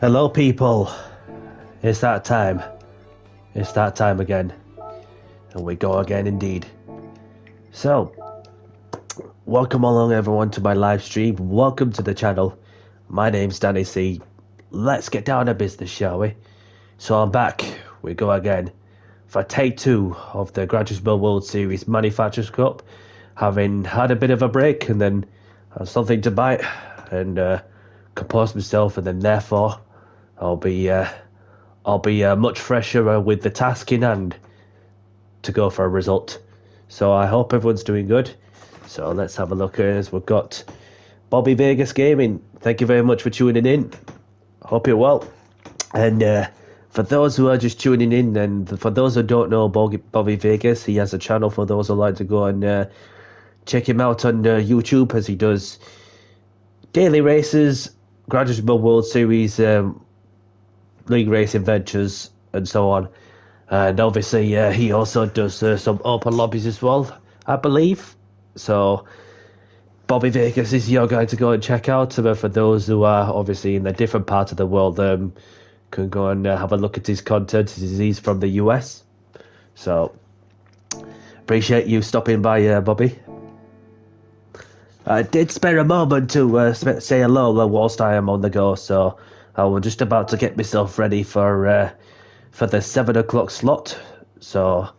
Hello, people. It's that time. It's that time again. And we go again indeed. So, welcome along everyone to my live stream. Welcome to the channel. My name's Danny C. Let's get down to business, shall we? So I'm back. We go again for take 2 of the Gran Turismo World Series Manufacturers Cup. Having had a bit of a break and then something to bite and compose myself, and then therefore I'll be much fresher with the task in hand to go for a result. So I hope everyone's doing good. So let's have a look as we've got Bobby Vegas Gaming. Thank you very much for tuning in. Hope you're well. And for those who are just tuning in, and for those who don't know Bobby Vegas, he has a channel for those who like to go and check him out on YouTube, as he does daily races, Gran Turismo World Series, League Racing Adventures, and so on. And obviously, he also does some open lobbies as well, I believe. So, Bobby Vegas is your guy to go and check out. But for those who are obviously in a different part of the world, can go and have a look at his content. He's from the US. So, appreciate you stopping by, Bobby. I did spare a moment to say hello whilst I am on the go, so I was just about to get myself ready for the 7 o'clock slot. So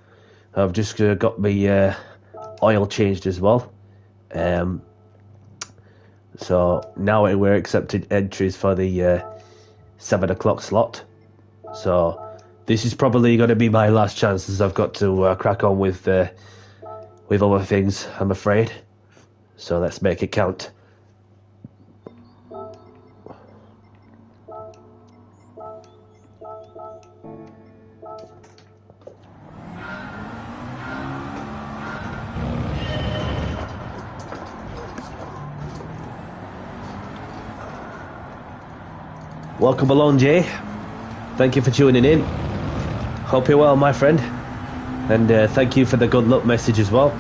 I've just got my oil changed as well. So now we're accepting entries for the 7 o'clock slot. So this is probably going to be my last chance, as I've got to crack on with other things, I'm afraid. So let's make it count. Welcome along, Jay. Thank you for tuning in. Hope you're well, my friend. And thank you for the good luck message as well.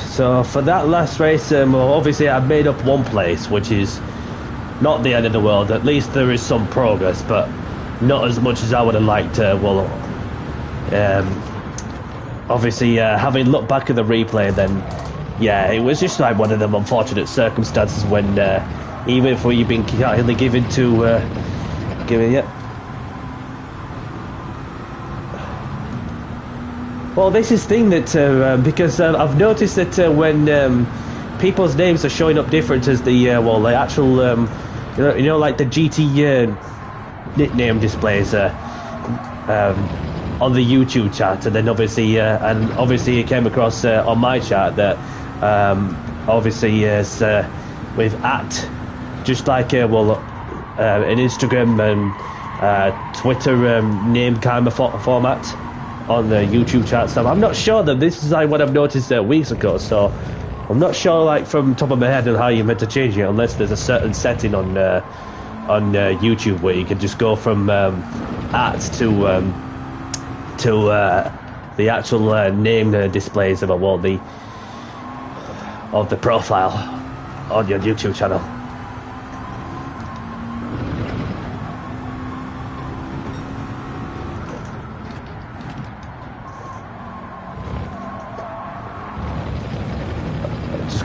So for that last race, obviously I made up one place, which is not the end of the world. At least there is some progress, but not as much as I would have liked. Obviously, having looked back at the replay, then yeah, it was just like one of them unfortunate circumstances when even if you've been kindly given to Well, this is the thing that because I've noticed that when people's names are showing up different as the actual like the GT nickname displays on the YouTube chat, and then obviously it came across on my chat that obviously is with at just like an Instagram and Twitter name kind of format on the YouTube chat stuff. I'm not sure that this is like what I've noticed weeks ago, so I'm not sure like from top of my head on how you're meant to change it, unless there's a certain setting on YouTube where you can just go from at to the actual name displays of the profile on your YouTube channel.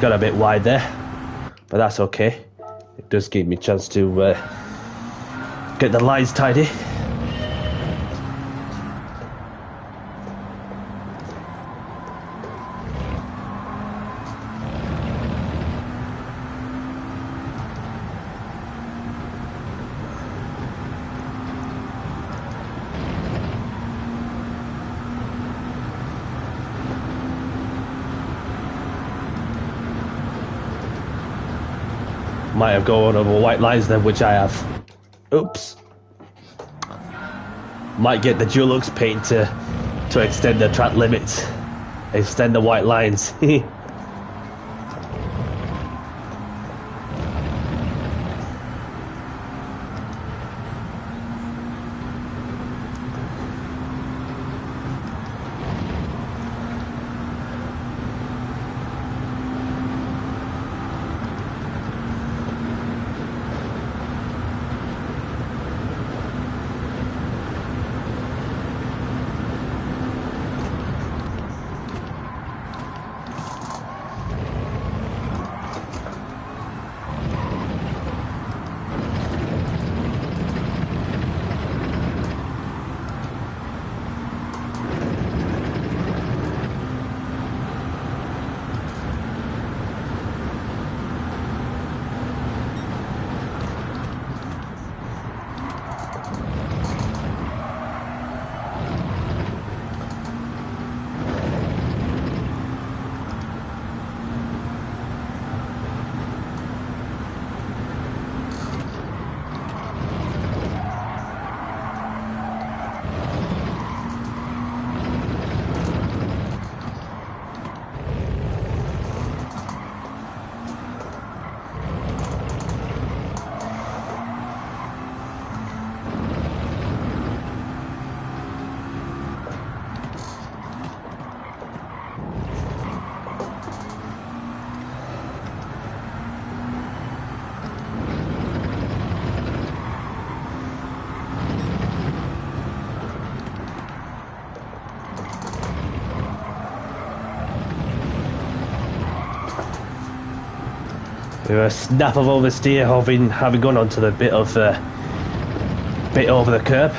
Got a bit wide there, but that's okay. It does give me a chance to get the lines tidy. Might have gone over white lines then, which I have. Oops. Might get the Dulux paint to extend the track limits, extend the white lines. with a snap of oversteer, having gone onto the bit over the curb.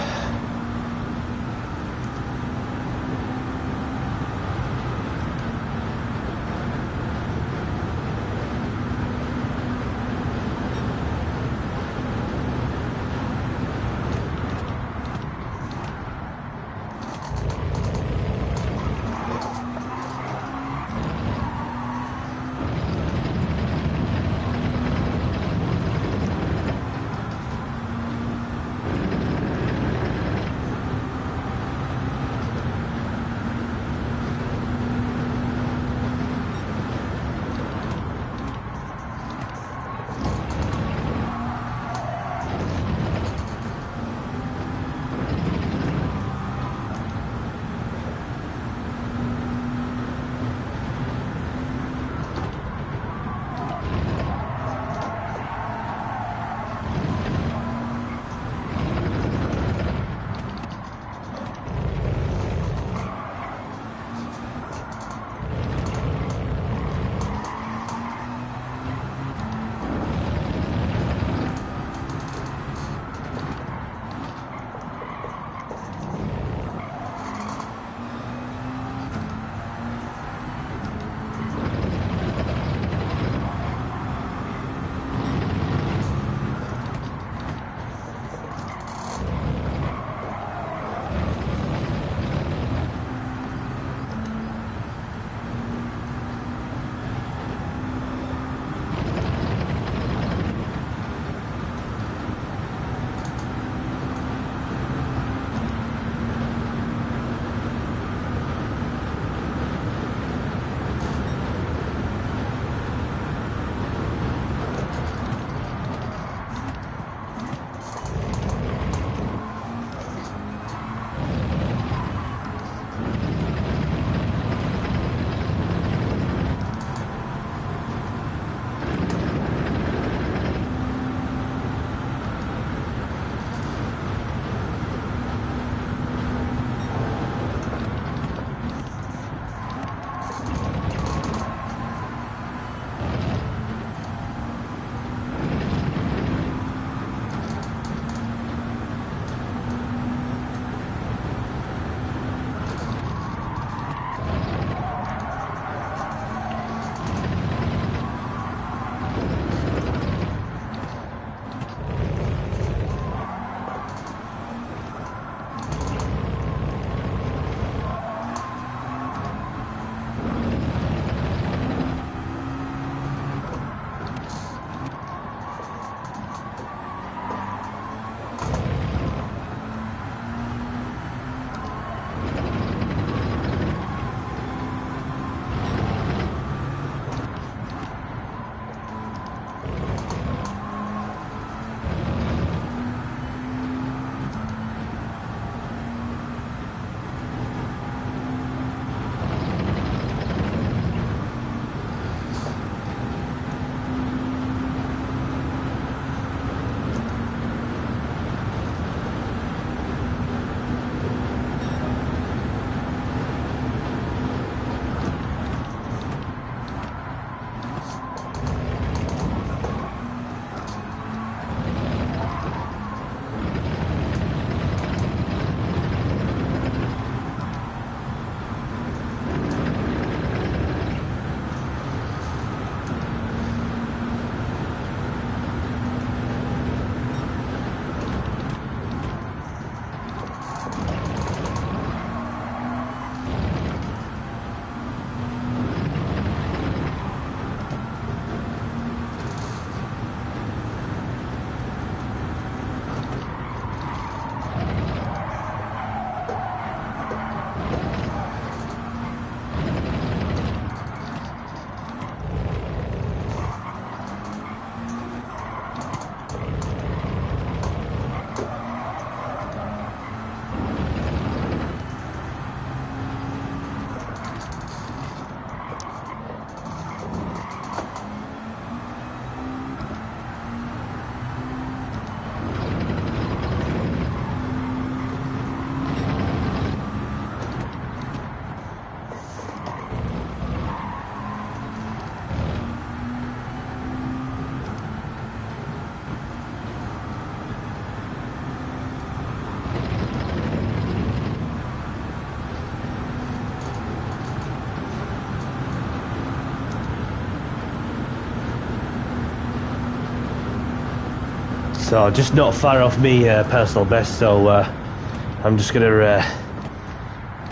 So just not far off me personal best, so I'm just gonna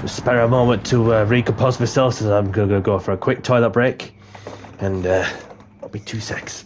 spare a moment to recompose myself, so I'm gonna go for a quick toilet break, and I'll be 2 secs.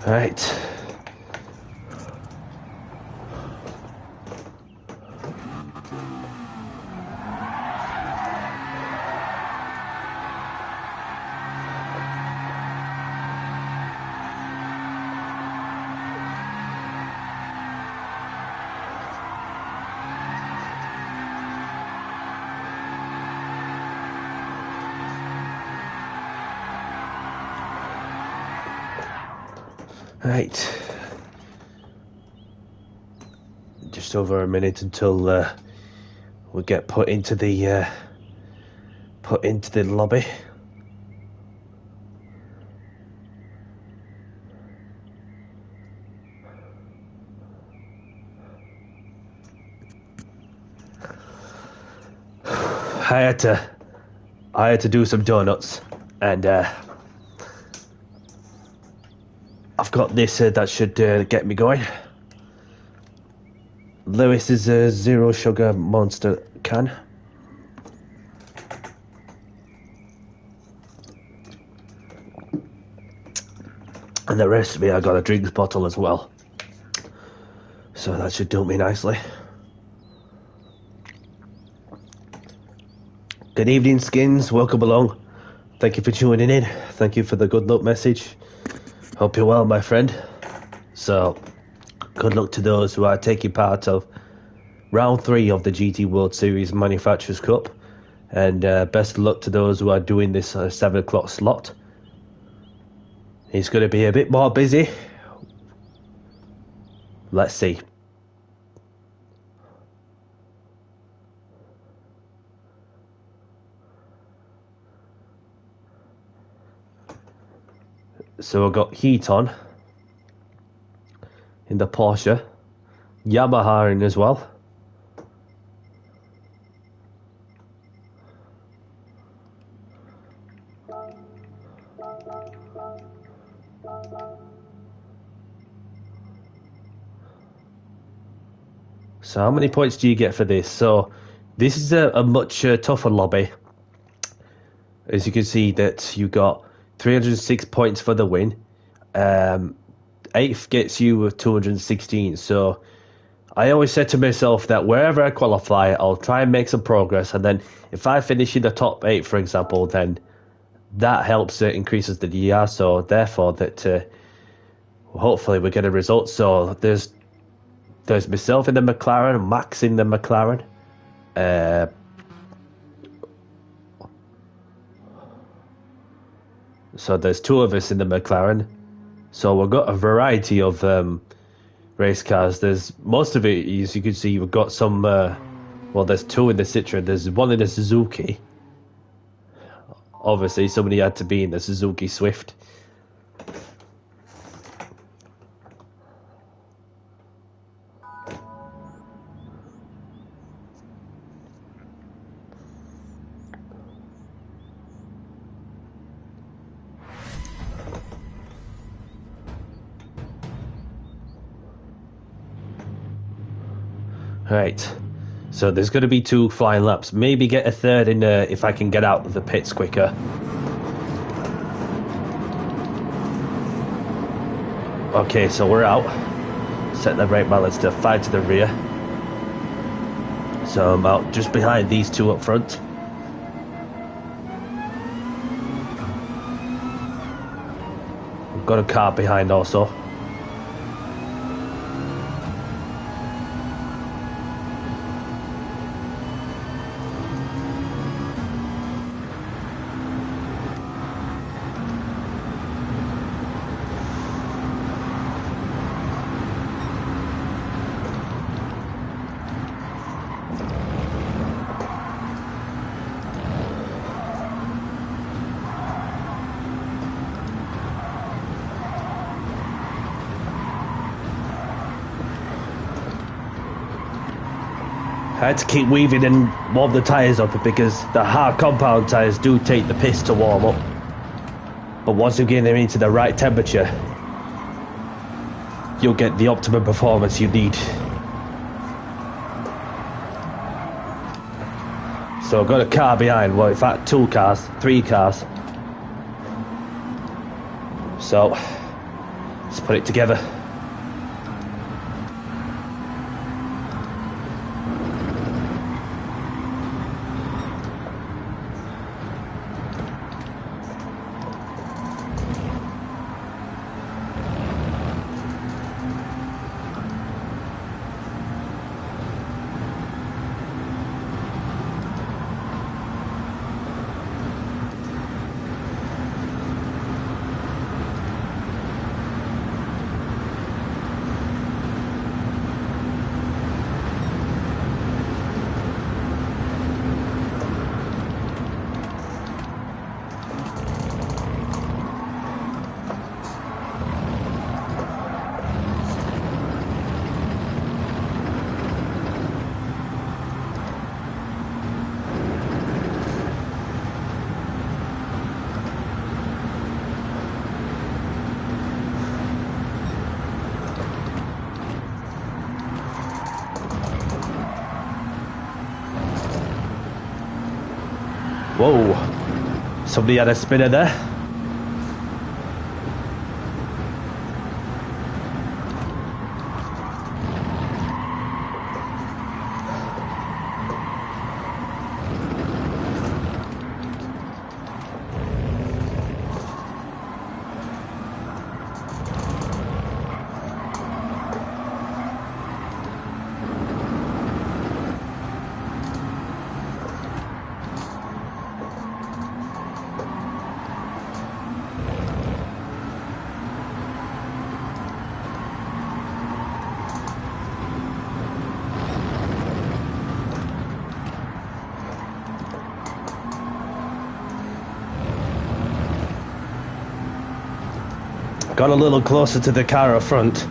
Right. Right. Just over a minute until we get put into the lobby. I had to do some donuts, and I've got this that should get me going. Lewis's zero sugar monster can. And the rest of me, I got a drinks bottle as well. So that should do me nicely. Good evening, Skins. Welcome along. Thank you for tuning in. Thank you for the good luck message. Hope you're well, my friend. So, good luck to those who are taking part of round 3 of the GT World Series Manufacturers Cup. And best of luck to those who are doing this 7 o'clock slot. It's going to be a bit more busy. Let's see. So I've got heat on in the Porsche, Yamaha in as well. So how many points do you get for this? So this is a much tougher lobby. As you can see that you got 306 points for the win. 8th gets you with 216. So I always said to myself that wherever I qualify, I'll try and make some progress. And then if I finish in the top 8, for example, then that helps increases the DR. So therefore that hopefully we get a result. So there's myself in the McLaren, Max in the McLaren. So there's 2 of us in the McLaren. So we've got a variety of race cars. There's most of it, as you can see, we've got some. Well, there's 2 in the Citroen. There's 1 in the Suzuki. Obviously, somebody had to be in the Suzuki Swift. Right, so there's going to be 2 flying laps. Maybe get a third in if I can get out of the pits quicker. Okay, so we're out. Set the brake balance to 5 to the rear. So I'm out just behind these 2 up front. We've got a car behind also. I had to keep weaving and warm the tyres up because the hard compound tyres do take the piss to warm up. But once you get them into the right temperature, you'll get the optimum performance you need. So I've got a car behind, well in fact 2 cars, 3 cars. So, let's put it together. Whoa, somebody had a spinner there. Got a little closer to the car up front,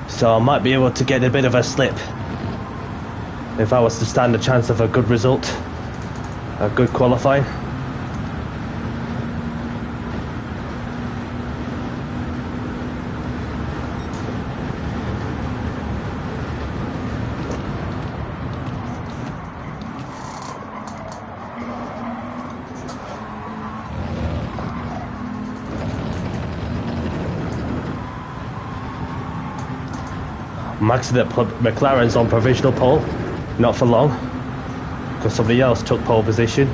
so I might be able to get a bit of a slip if I was to stand a chance of a good result, a good qualifying. Max that McLaren's on provisional pole, not for long, because somebody else took pole position.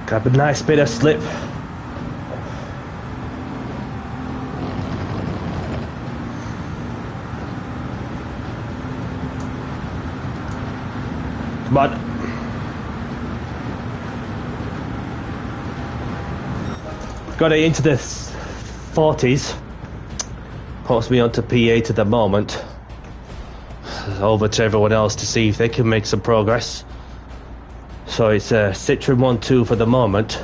Got a nice bit of slip. Come on. Got it into the 40s. Puts me onto P8 at the moment. Over to everyone else to see if they can make some progress. So it's Citroen 1-2 for the moment.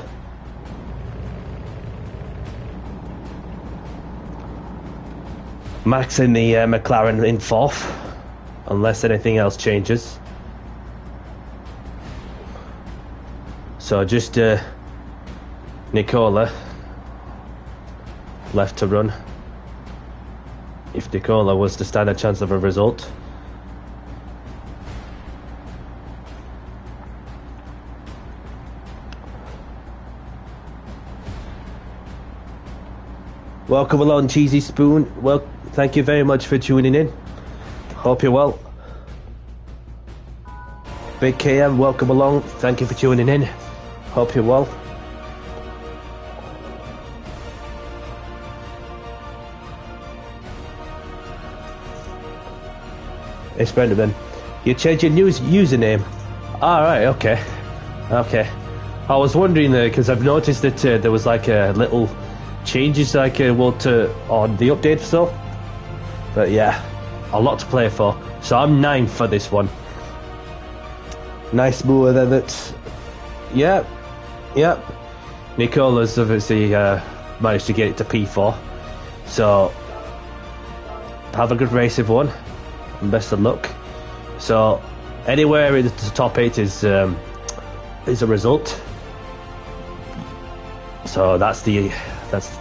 Max in the McLaren in 4th, unless anything else changes. So just Nicola left to run. If Nicola was to stand a chance of a result. Welcome along, Cheesy Spoon. Well, thank you very much for tuning in. Hope you're well. Big KM, welcome along. Thank you for tuning in. Hope you're well. It's better then. You changed your username. Alright, okay. Okay. I was wondering because I've noticed that there was like a little changes like on the update stuff, but yeah, a lot to play for. So I'm 9th for this one. Nice mover then. That, yeah. Nicola's obviously managed to get it to P4. So have a good race, everyone, and best of luck. So anywhere in the top 8 is a result. So that's the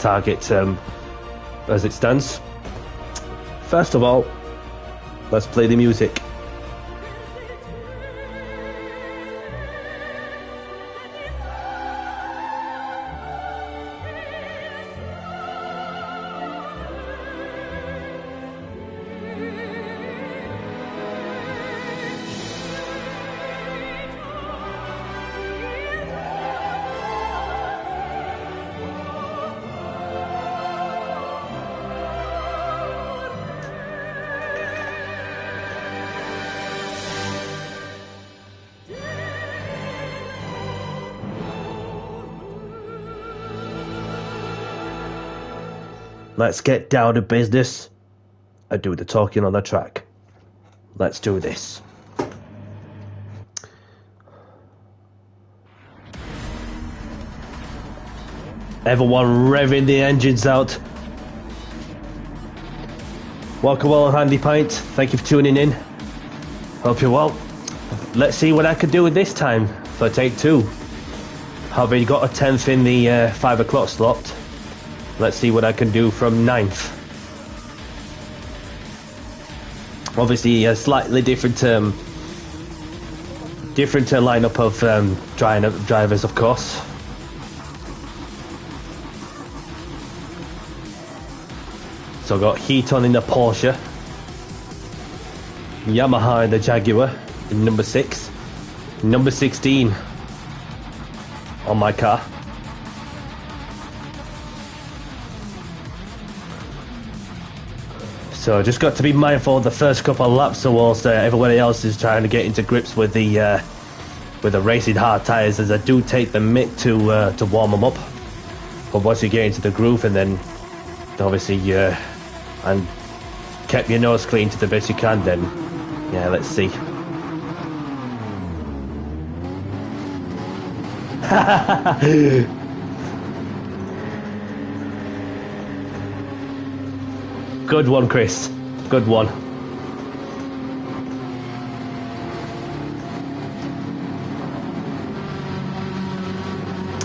target as it stands. First of all, let's play the music. Let's get down to business and do the talking on the track. Let's do this. Everyone revving the engines out. Welcome all, Handy Pint. Thank you for tuning in. Hope you're well. Let's see what I can do with this time for take 2. I've already got a 10th in the 5 o'clock slot. Let's see what I can do from 9th. Obviously a slightly different lineup of drivers, of course. So I've got Heaton in the Porsche, Yamaha in the Jaguar in number 6, number 16 on my car. So just got to be mindful of the first couple of laps, so whilst everybody else is trying to get into grips with the racing hard tyres, as I do take the mitt to warm them up. But once you get into the groove, and then obviously and kept your nose clean to the best you can, then yeah, let's see. Good one, Chris. Good one.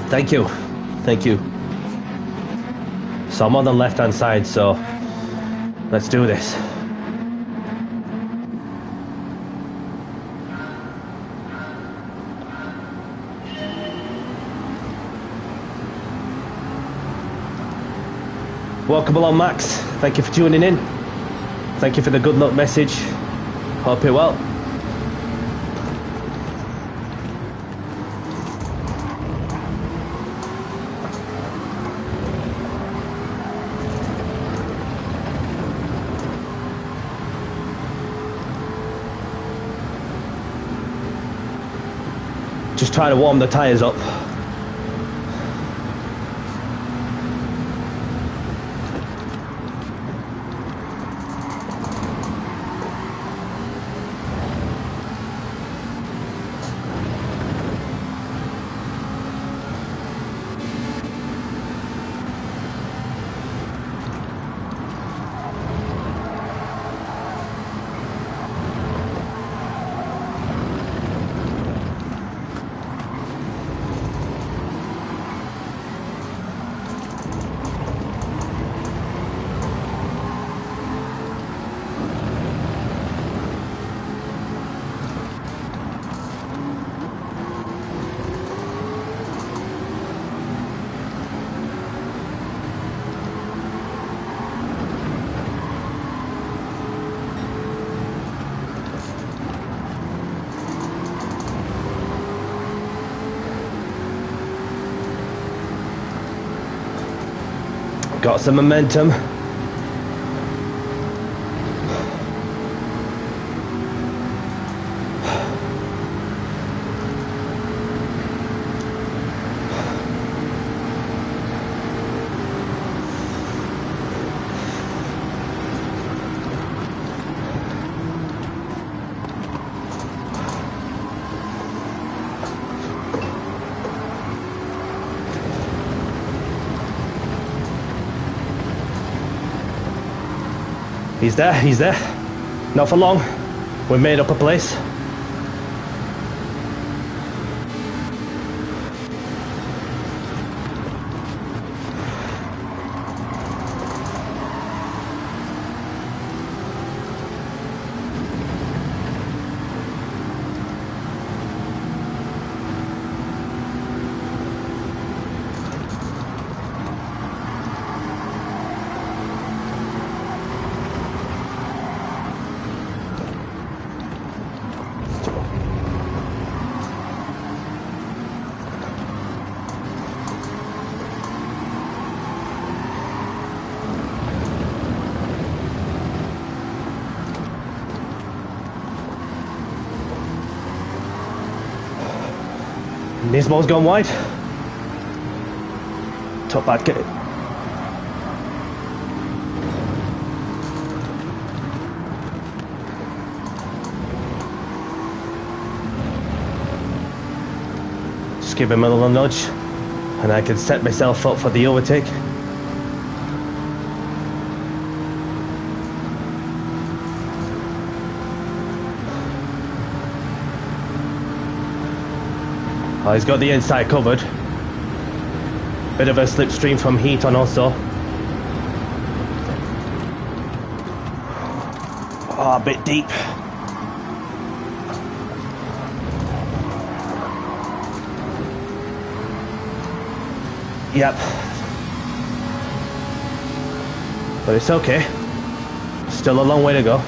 Thank you. Thank you. So I'm on the left-hand side, so let's do this. Welcome along, Max. Thank you for tuning in. Thank you for the good luck message. Hope you're well. Just trying to warm the tyres up. Got some momentum. He's there. Not for long. We made up a place. Nismo's gone wide. Top bad get. Just give him a little nudge and I can set myself up for the overtake. Oh, he's got the inside covered. Bit of a slipstream from heat on also. Oh, a bit deep. Yep. But it's okay. Still a long way to go.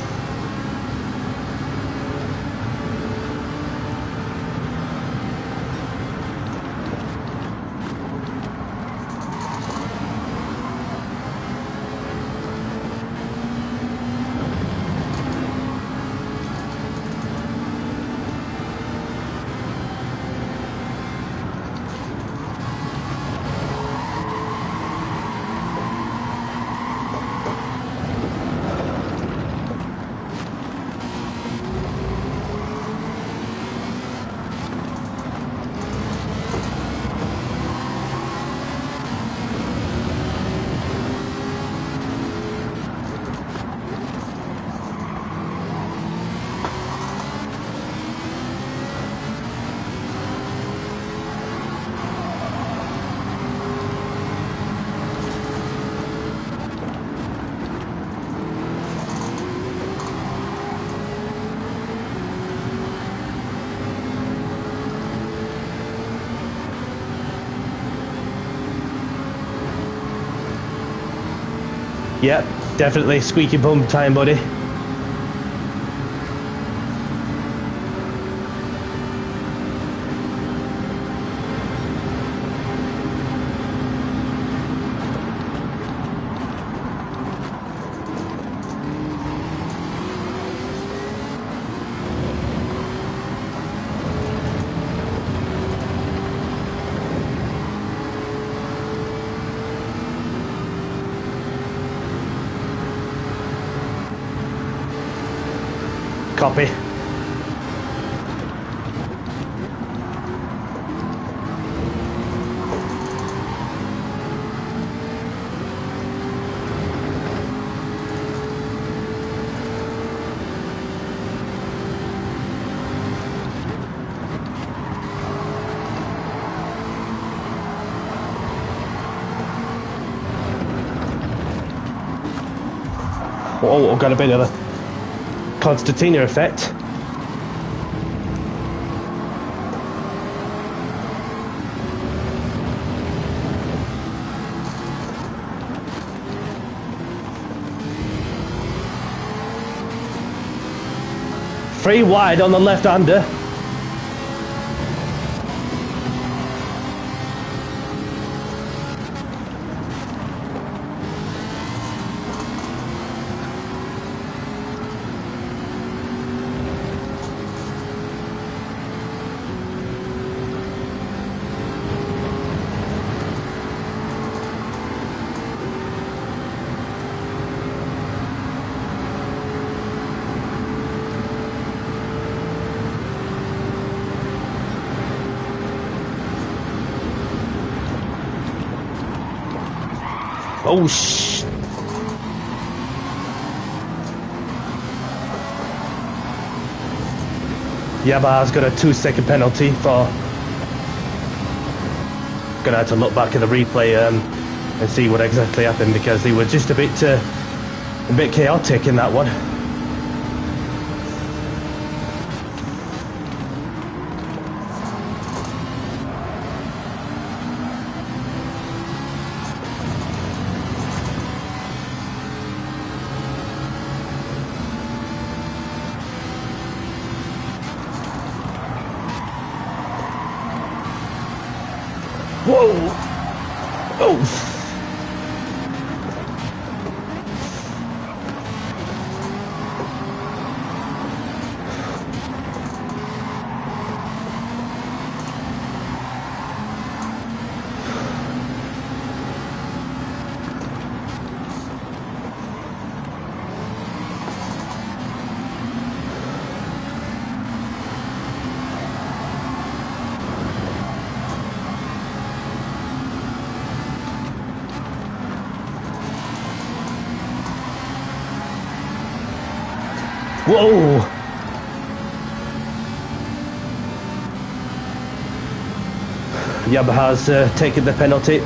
Yep, definitely squeaky bum time, buddy. Copy. Oh, I've got a bit of a Constantina effect. Three wide on the left-hander. Oh, shh. Yamaha's got a 2-second penalty for... Gonna have to look back at the replay and see what exactly happened, because they were just a bit chaotic in that one. Whoa! Oh! Whoa! Yamaha's taken the penalty.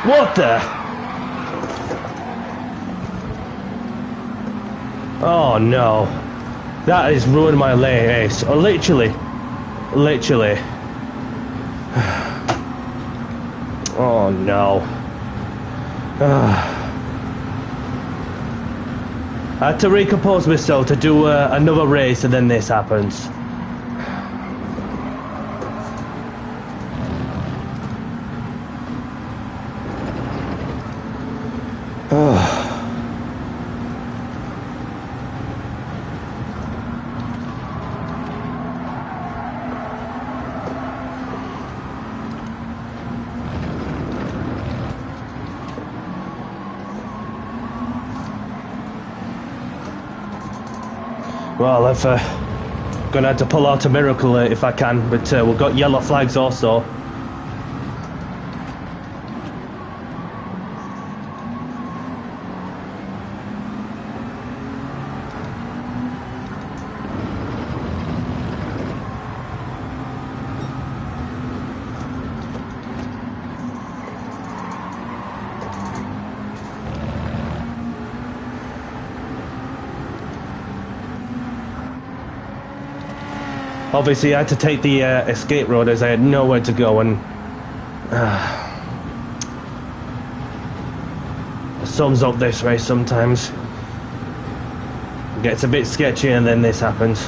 What the? Oh no, that is ruined my lane ace. Oh, literally. Oh no. I had to recompose myself to do another race, and then this happens. Well, I've gonna have to pull out a miracle if I can, but we've got yellow flags also. Obviously, I had to take the escape road as I had nowhere to go, and sums up this race sometimes. It gets a bit sketchy, and then this happens.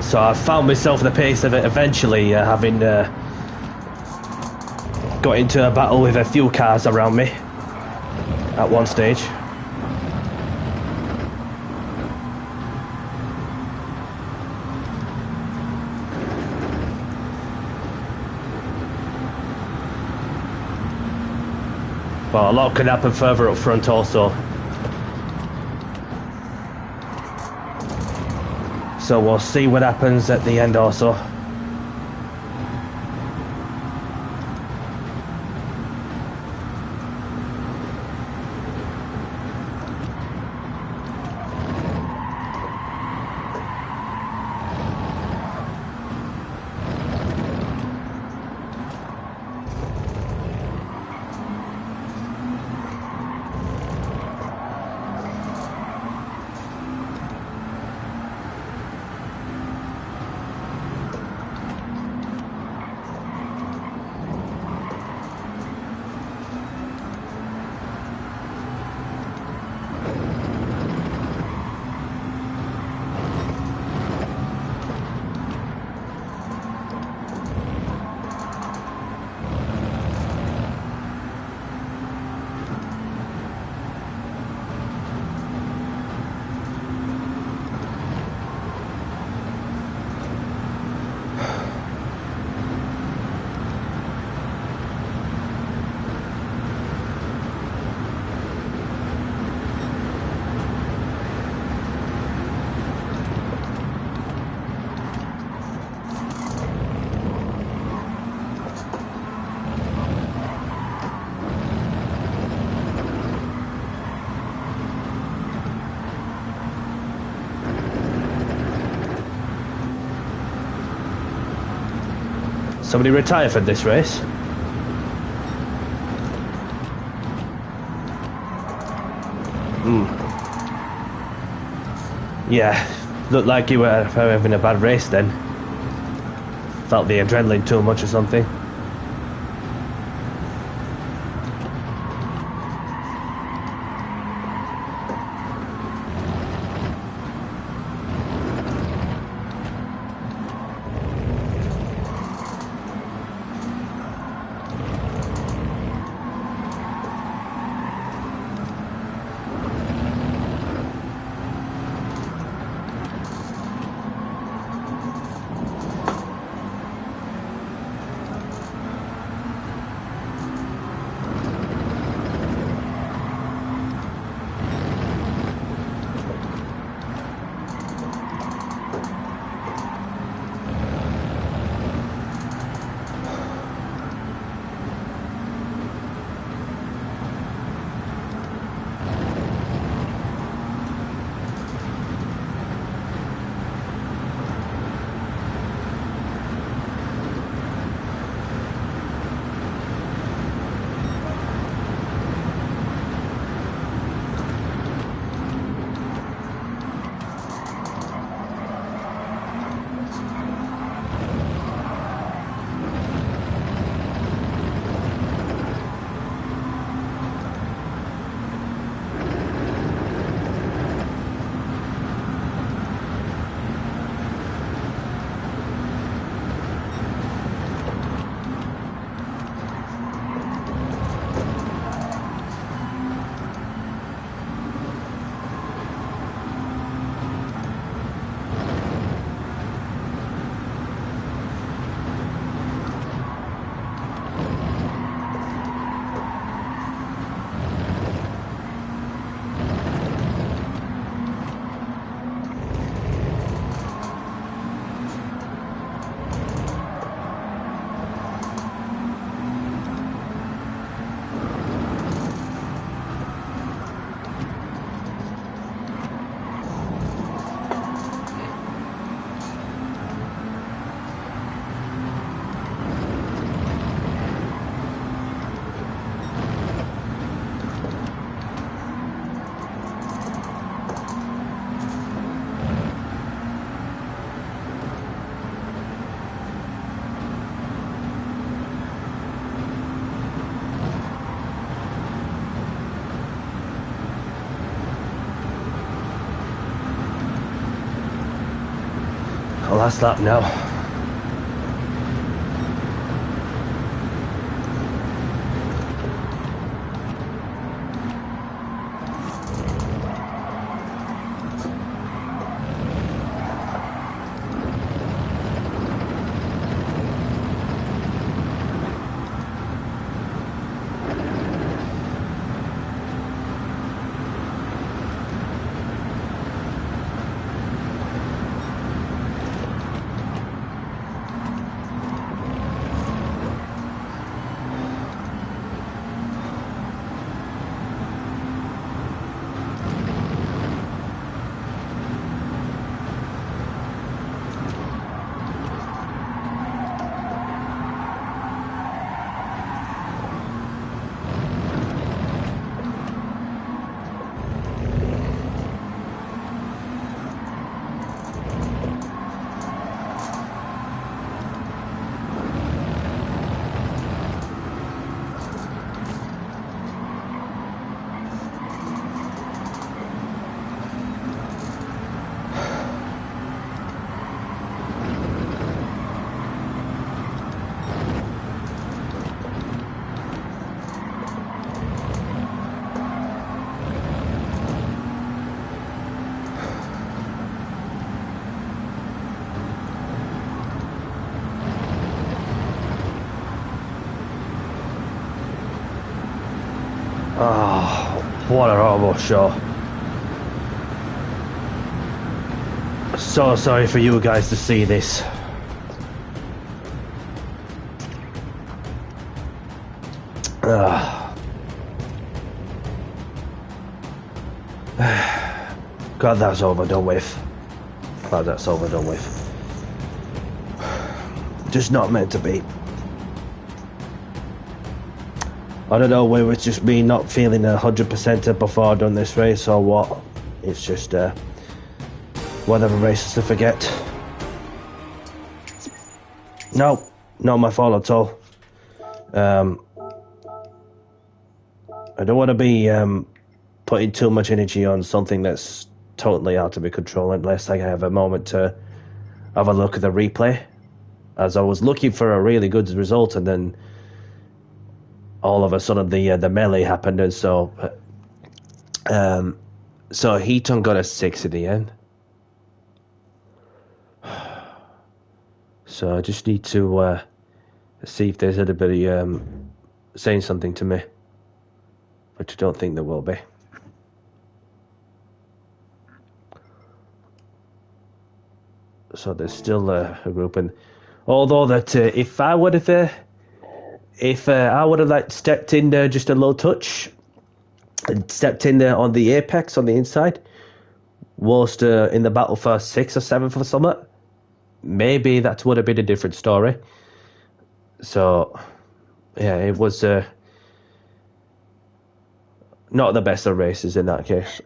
So I found myself in the pace of it eventually, having got into a battle with a few cars around me at one stage. But a lot could happen further up front also. So we'll see what happens at the end also. Somebody retire for this race? Yeah, looked like you were having a bad race then. Felt the adrenaline too much or something. Last lap now. Oh, what a horrible show. So sorry for you guys to see this. Glad that's over done with. Glad that's over done with. Just not meant to be. I don't know whether it's just me not feeling 100% before I've done this race or what. It's just one of the races to forget. No, not my fault at all. I don't want to be putting too much energy on something that's totally out of my control unless I have a moment to have a look at the replay. As I was looking for a really good result, and then all of a sudden the melee happened, and so Heaton got a 6 in the end. So I just need to see if there's anybody saying something to me, which I don't think there will be. So there's still a group, and although that if I would have like stepped in there just a low touch and stepped in there on the apex on the inside, whilst in the battle for 6th or 7th or something, maybe that would have been a different story. So yeah, it was not the best of races in that case,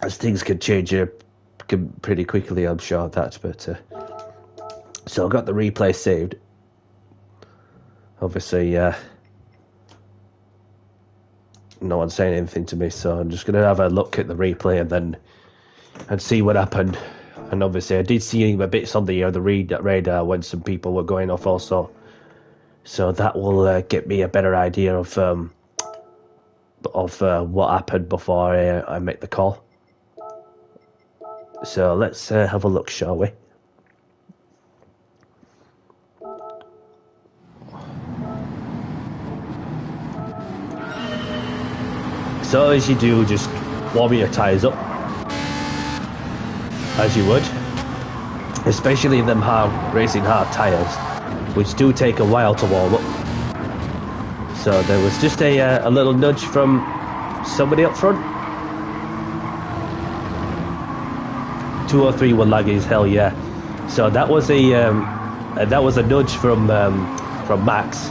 as things could change pretty quickly, I'm sure of that. But so I got the replay saved. Obviously, no one's saying anything to me, so I'm just going to have a look at the replay and see what happened. And obviously, I did see a bits on the radar when some people were going off also, so that will get me a better idea of what happened before I make the call. So let's have a look, shall we? So as you do, just warm your tyres up, as you would, especially them racing hard tyres, which do take a while to warm up. So there was just a little nudge from somebody up front. 2 or 3 were laggy as hell, yeah. So that was a nudge from Max.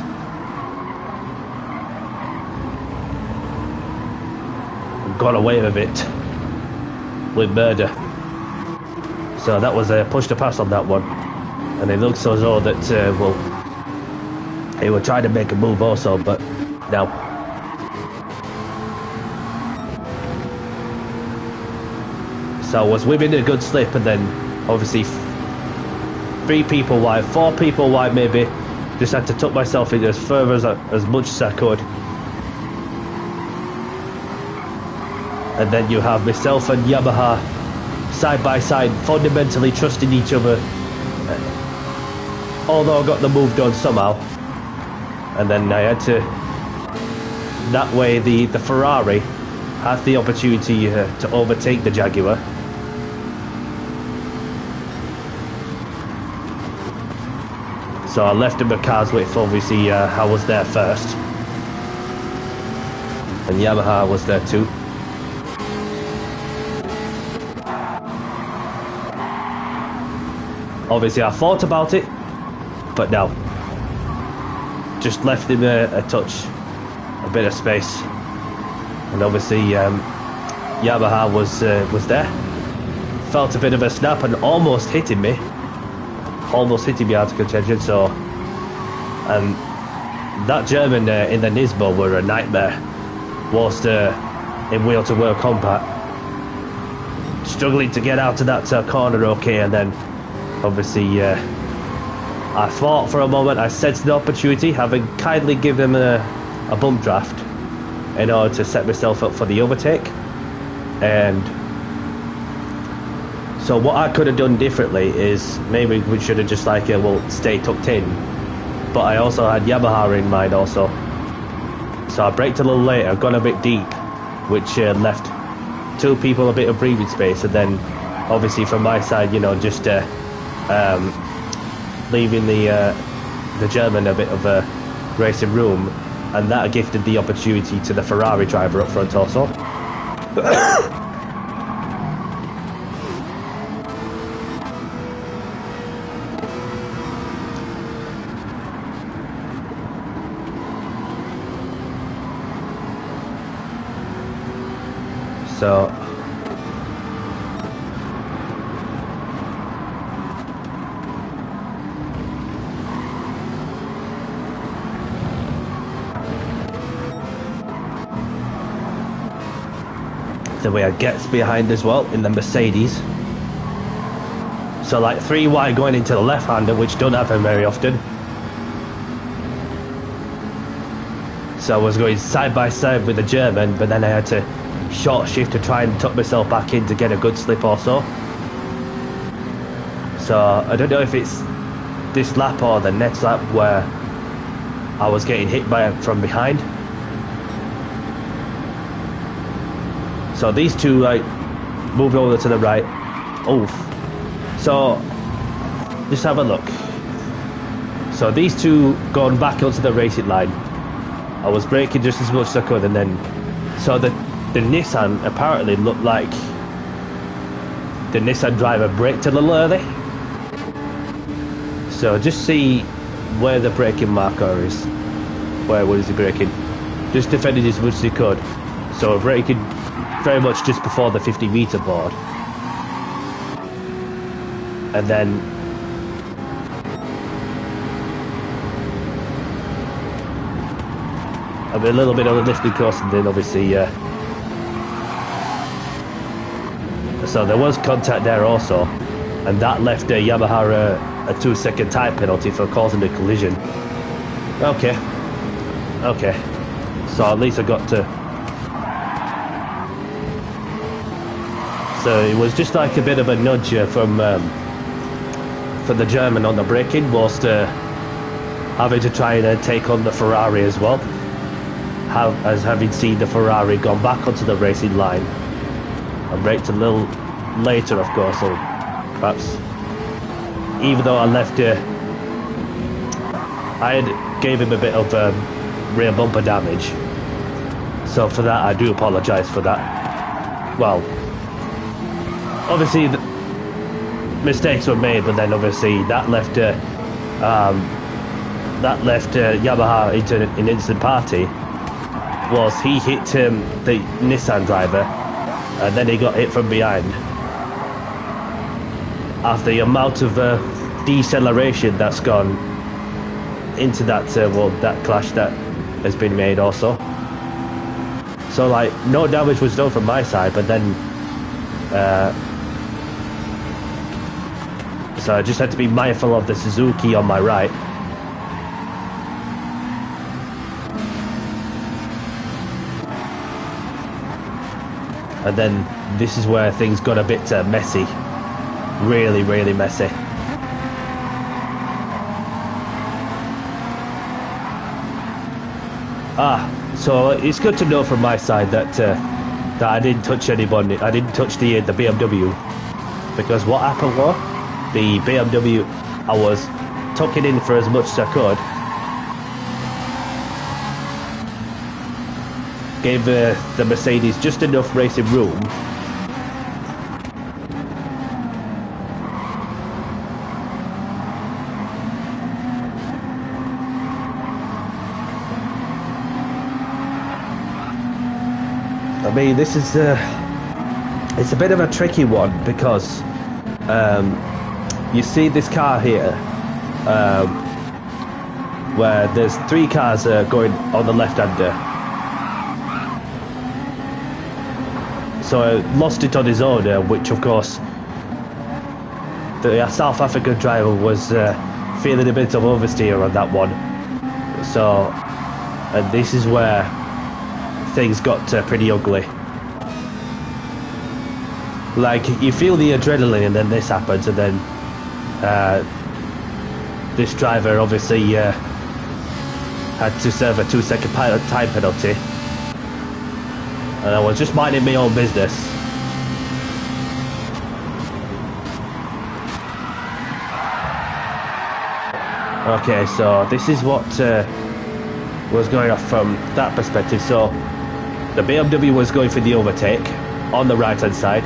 Got away with it with murder. So that was a push to pass on that one, and it looks as though that he would try to make a move also, but no. So I was within a good slip, and then obviously 4 people wide maybe, just had to tuck myself in as further as much as I could. And then you have myself and Yamaha side by side, fundamentally trusting each other, although I got the move done somehow. And then I had to, that way the Ferrari had the opportunity to overtake the Jaguar. So I left him a car's width, obviously I was there first, and Yamaha was there too. Obviously I thought about it, but no, just left him a touch, a bit of space. And obviously Yamaha was there, felt a bit of a snap and almost hitting me out of contention. So, and that German in the Nismo were a nightmare, whilst in wheel to wheel combat, struggling to get out of that corner okay. And then obviously I thought for a moment, I sensed the opportunity, having kindly given him a bump draft in order to set myself up for the overtake. And so what I could have done differently is maybe we should have just stay tucked in, but I also had Yamaha in mind also. So I braked a little later, gone a bit deep, which left 2 people a bit of breathing space, and then obviously from my side, just leaving the German a bit of a racing room, and that gifted the opportunity to the Ferrari driver up front also. So then we had Getz behind as well in the Mercedes. So like 3 wide going into the left-hander, which don't happen very often. So I was going side by side with the German, but then I had to short shift to try and tuck myself back in to get a good slip or so. So I don't know if it's this lap or the next lap where I was getting hit from behind. So these two like moved over to the right. Oof. So just have a look. So these two going back onto the racing line. I was braking just as much as I could, and then so the Nissan apparently looked like the Nissan driver braked a little early. So just see where the braking marker is. Where was he braking? Just defended as much as he could. So braking very much just before the 50-meter board, and then a little bit on the lifting course, and then obviously so there was contact there also, and that left Yamaha a 2-second time penalty for causing the collision. Okay, so at least I got to. So it was just like a bit of a nudge from the German on the braking, whilst having to try and take on the Ferrari as well. Having seen the Ferrari gone back onto the racing line and braked a little later, of course, so perhaps even though I left I gave him a bit of rear bumper damage. So for that, I do apologise for that. Well, obviously the mistakes were made, but then obviously that left Yamaha into an instant party. Was he hit the Nissan driver, and then he got hit from behind. After the amount of deceleration that's gone into that that clash that has been made also. So like no damage was done from my side, but then so I just had to be mindful of the Suzuki on my right. And then this is where things got a bit messy. Really, really messy. So it's good to know from my side that that I didn't touch anybody. I didn't touch the BMW, because what happened was the BMW, I was tucking in for as much as I could. Gave the Mercedes just enough racing room. I mean, this is it's a bit of a tricky one, because you see this car here, where there's 3 cars going on the left-hander. So I lost it on his own, which of course the South African driver was feeling a bit of oversteer on that one. So, and this is where things got pretty ugly. Like, you feel the adrenaline, and then this happens, and then this driver obviously had to serve a 2-second time penalty. And I was just minding my own business. Okay, so this is what was going off from that perspective. So the BMW was going for the overtake on the right hand side.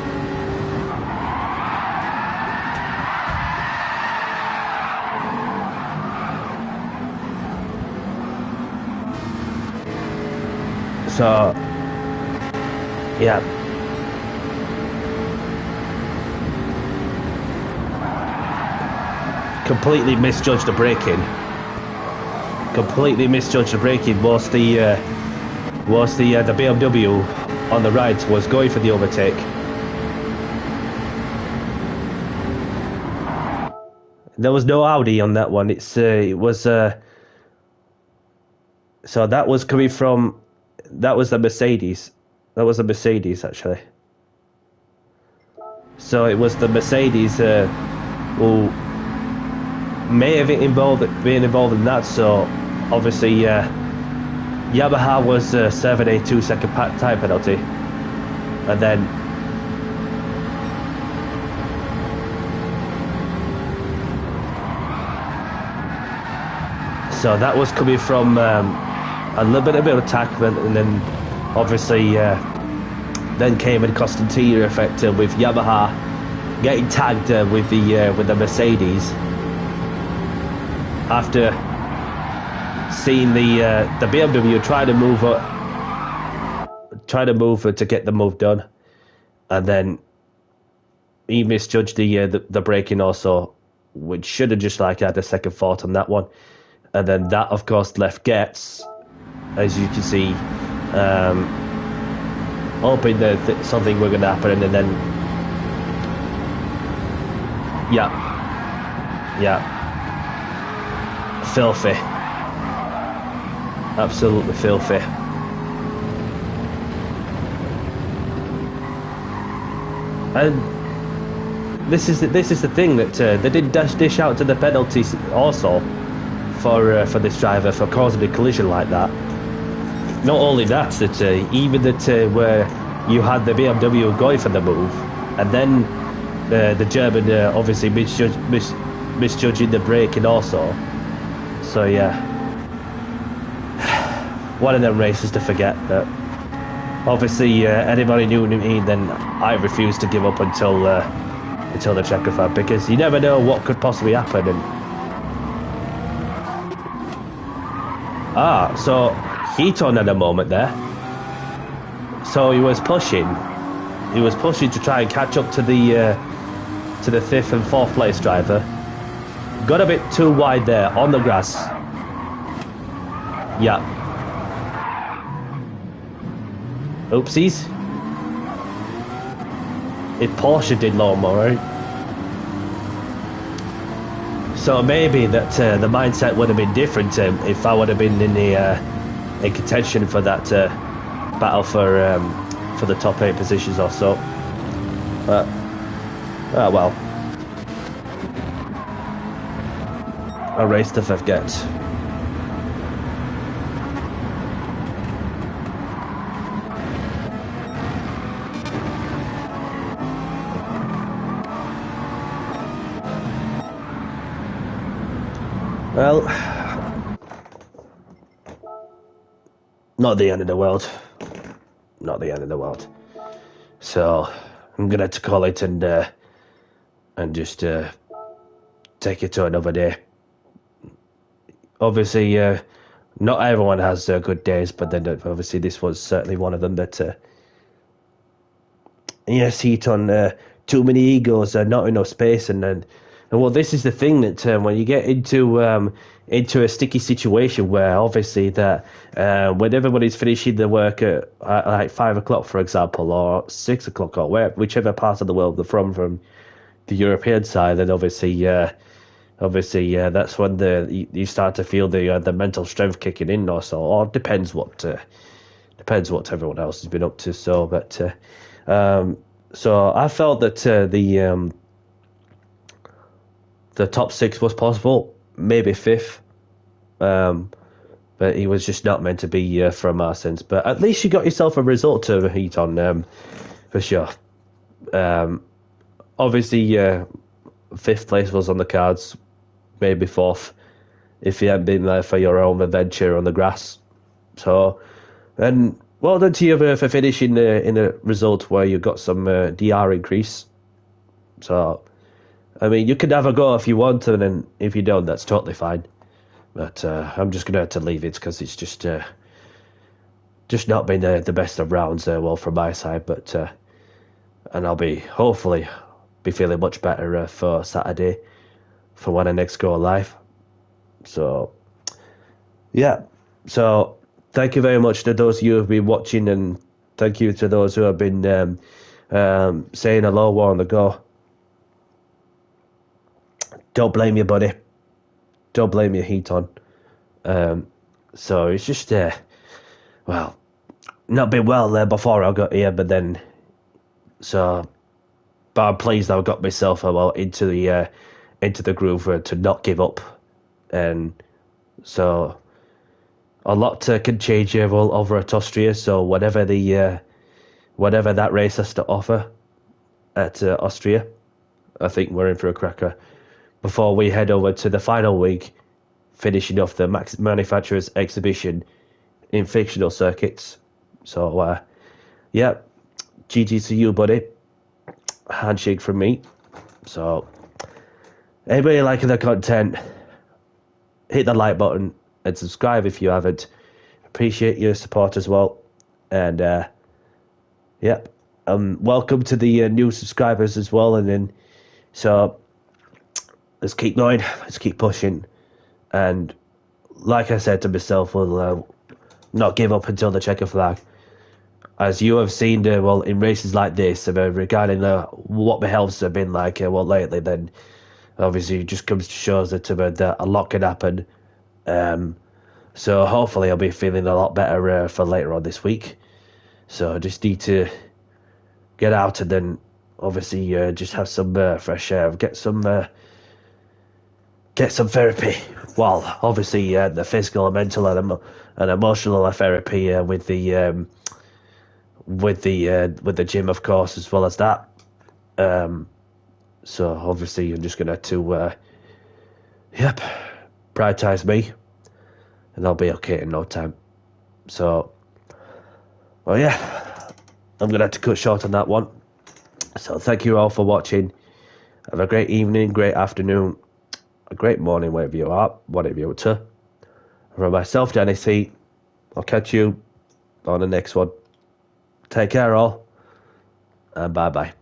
So yeah, completely misjudged the braking. Completely misjudged the braking. Whilst the BMW on the right was going for the overtake. There was no Audi on that one. It was so that was coming from, that was the Mercedes. That was a Mercedes actually. So it was the Mercedes who may have been involved in that. So obviously Yamaha was serving a 2-second time penalty, and then so that was coming from a little bit of attack, and then obviously then came a Constantina effect with Yamaha getting tagged with the Mercedes after seeing the BMW try to move to get the move done, and then he misjudged the braking also, which should have just like had a second thought on that one, and then that of course left Getz, as you can see, hoping that something were going to happen, and then yeah, filthy. Absolutely filthy. And this is the thing that they did dish out to the penalties also for this driver for causing a collision like that. Not only that, even where you had the BMW going for the move, and then the German obviously misjudging the braking also. So yeah. One of them races to forget. That obviously anybody knew me, then I refused to give up until the Czechoslovakia, because you never know what could possibly happen. And so Heaton had a moment there. So he was pushing to try and catch up to the 5th and 4th place driver. Got a bit too wide there on the grass. Yeah. Oopsies. If Porsche did lawnmower, right? So maybe that the mindset would have been different if I would have been in contention for that battle for the top 8 positions or so. But well, a race to forget. Well, not the end of the world. Not the end of the world. So I'm gonna have to call it and just take it to another day. Obviously, not everyone has good days, but then obviously this was certainly one of them. That yes, Heaton, too many egos, not enough space, and well, this is the thing that when you get into a sticky situation where obviously that when everybody's finishing their work at like 5 o'clock, for example, or 6 o'clock, or whichever part of the world they're from the European side, then obviously that's when you start to feel the mental strength kicking in, or so. Or depends what everyone else has been up to. So, but so I felt that the top 6 was possible, maybe 5th, but he was just not meant to be from our sense. But at least you got yourself a result to heat on, for sure. Obviously, 5th place was on the cards, maybe 4th, if you hadn't been there for your own adventure on the grass. So, and well done to you for finishing in a result where you got some DR increase. So, I mean, you can have a go if you want, and then if you don't, that's totally fine. But I'm just going to have to leave it because it's just not been the best of rounds, well, from my side. But and I'll hopefully be feeling much better for Saturday for when I next go live. So, yeah. So, thank you very much to those of you who have been watching, and thank you to those who have been saying hello while on the go. Don't blame you, buddy. Don't blame your heat on. So, it's just, well, not been well there before I got here, but then, so, but I'm pleased I got myself into the groove to not give up, and so a lot can change here over at Austria. So whatever that race has to offer at Austria, I think we're in for a cracker. Before we head over to the final week, finishing off the manufacturers exhibition in fictional circuits. So yeah, GG to you, buddy. Handshake from me. So anybody liking the content, hit the like button and subscribe if you haven't. Appreciate your support as well. And yep, welcome to the new subscribers as well. And then so let's keep going, let's keep pushing. And like I said to myself, we'll not give up until the checker flag. As you have seen, in races like this, regarding what the healths have been like, lately, then obviously it just comes to show that a lot can happen. So hopefully I'll be feeling a lot better for later on this week. So I just need to get out and then obviously just have some fresh air, get some therapy. Well, obviously the physical and mental and emotional therapy with the gym, of course, as well as that. So obviously I'm just gonna prioritize me, and I'll be okay in no time. So, well, yeah, I'm gonna have to cut short on that one. So thank you all for watching. Have a great evening, great afternoon, a great morning, wherever you are, whatever you're up to. From myself, Dennis C, I'll catch you on the next one. Take care all, and bye-bye.